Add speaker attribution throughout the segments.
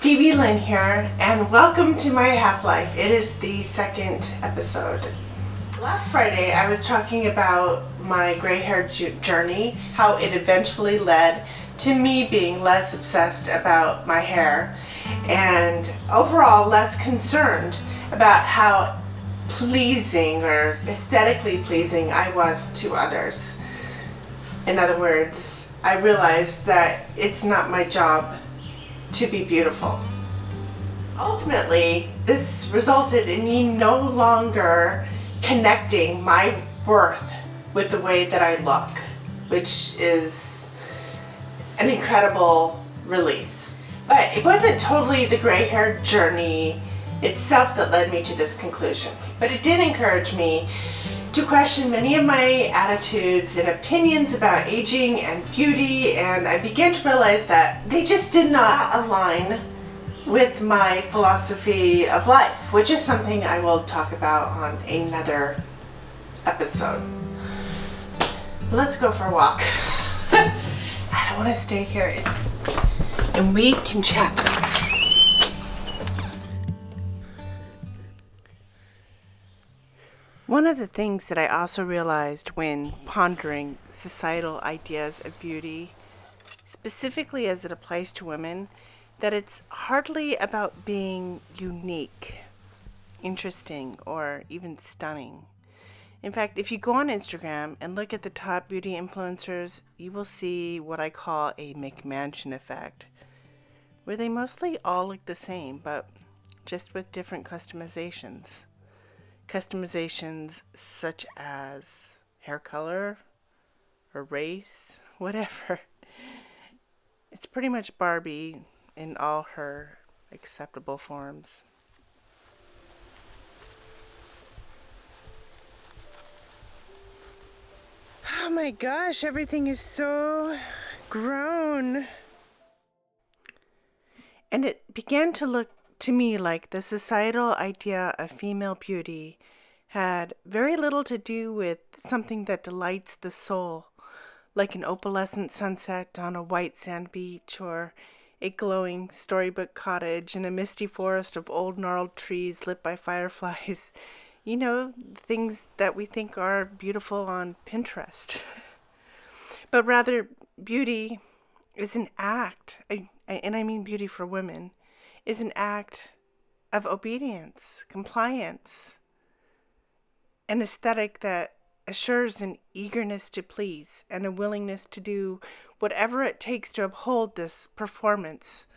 Speaker 1: Stevie Lynn here, and welcome to my half-life. It is the second episode. Last Friday I was talking about my gray hair journey, how it eventually led to me being less obsessed about my hair and overall less concerned about how pleasing or aesthetically pleasing I was to others. In other words, I realized that it's not my job to be beautiful. Ultimately, this resulted in me no longer connecting my worth with the way that I look, which is an incredible release. But it wasn't totally the gray hair journey itself that led me to this conclusion, but it did encourage me to question many of my attitudes and opinions about aging and beauty, and I began to realize that they just did not align with my philosophy of life, which is something I will talk about on another episode. Let's go for a walk. I don't want to stay here and we can chat. One of the things that I also realized when pondering societal ideas of beauty, specifically as it applies to women, that it's hardly about being unique, interesting, or even stunning. In fact, if you go on Instagram and look at the top beauty influencers, you will see what I call a McMansion effect, where they mostly all look the same, but just with different customizations. Customizations such as hair color or race, whatever. It's pretty much Barbie in all her acceptable forms. Oh my gosh, everything is so grown. And it began to look to me like the societal idea of female beauty had very little to do with something that delights the soul, like an opalescent sunset on a white sand beach or a glowing storybook cottage in a misty forest of old gnarled trees lit by fireflies. You know, things that we think are beautiful on Pinterest. But rather, beauty is an act, and I mean beauty for women, is an act of obedience, compliance, an aesthetic that assures an eagerness to please and a willingness to do whatever it takes to uphold this performance,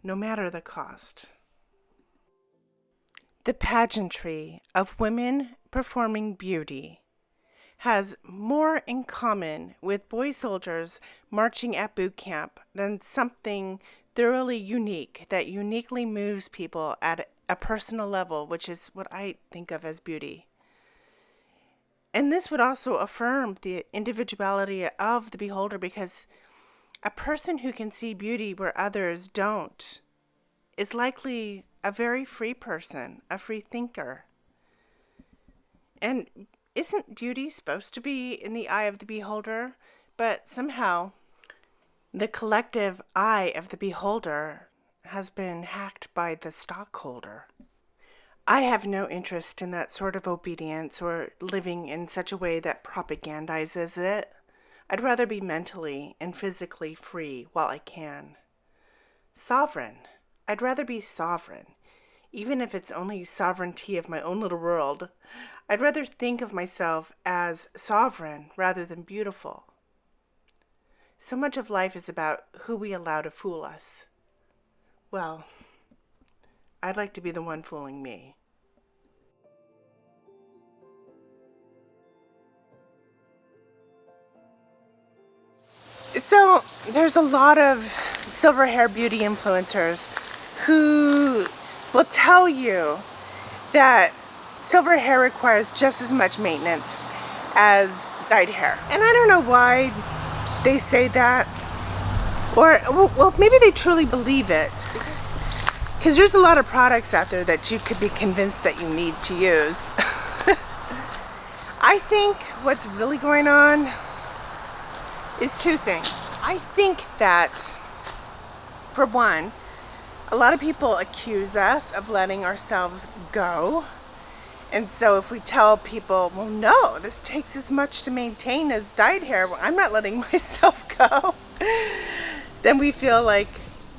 Speaker 1: no matter the cost. The pageantry of women performing beauty has more in common with boy soldiers marching at boot camp than something thoroughly unique that uniquely moves people at a personal level, which is what I think of as beauty. And this would also affirm the individuality of the beholder, because a person who can see beauty where others don't is likely a very free person, a free thinker. And isn't beauty supposed to be in the eye of the beholder? But somehow the collective eye of the beholder has been hacked by the stockholder. I have no interest in that sort of obedience or living in such a way that propagandizes it. I'd rather be mentally and physically free while I can. Sovereign. I'd rather be sovereign, even if it's only sovereignty of my own little world. I'd rather think of myself as sovereign rather than beautiful. So much of life is about who we allow to fool us. Well, I'd like to be the one fooling me. So there's a lot of silver hair beauty influencers who will tell you that silver hair requires just as much maintenance as dyed hair. And I don't know why they say that, or well, maybe they truly believe it, because there's a lot of products out there that you could be convinced that you need to use. I think what's really going on is two things. I think that, for one, A lot of people accuse us of letting ourselves go. And so if we tell people, well, no, this takes as much to maintain as dyed hair, well, I'm not letting myself go, then we feel like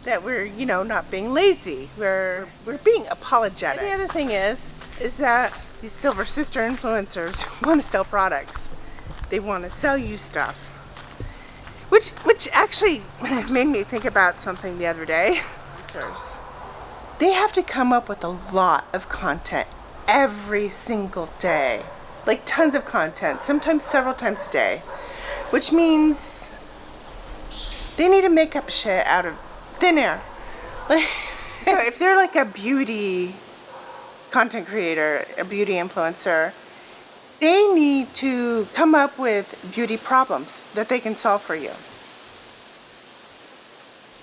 Speaker 1: that we're, not being lazy. We're being apologetic. And the other thing is that these Silver Sister influencers want to sell products. They want to sell you stuff. Which actually made me think about something the other day. They have to come up with a lot of content every single day. Like tons of content, sometimes several times a day. Which means they need to make up shit out of thin air. Like, so if they're like a beauty content creator, a beauty influencer, they need to come up with beauty problems that they can solve for you.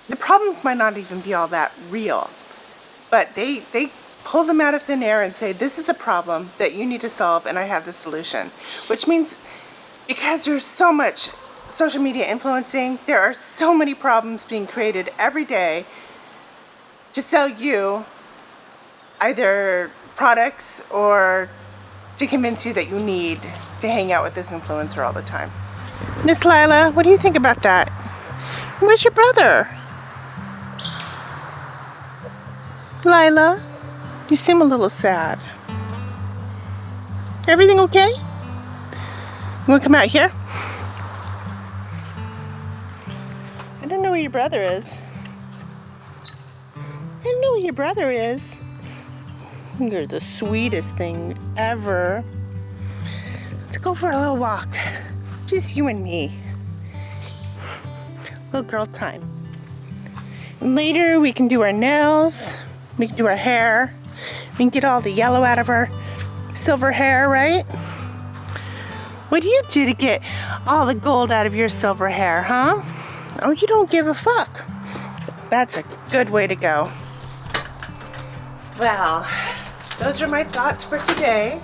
Speaker 1: The problems might not even be all that real, but they pull them out of thin air and say, this is a problem that you need to solve and I have the solution. Which means, because there's so much social media influencing, there are so many problems being created every day to sell you either products or to convince you that you need to hang out with this influencer all the time. Miss Lila, what do you think about that? Where's your brother? Lila, you seem a little sad. Everything okay? You wanna come out here? I don't know where your brother is. I don't know where your brother is. You're the sweetest thing ever. Let's go for a little walk. Just you and me. Little girl time. And later we can do our nails. We can do our hair. We can get all the yellow out of our silver hair, right? What do you do to get all the gold out of your silver hair, huh? Oh, you don't give a fuck. That's a good way to go. Well, those are my thoughts for today.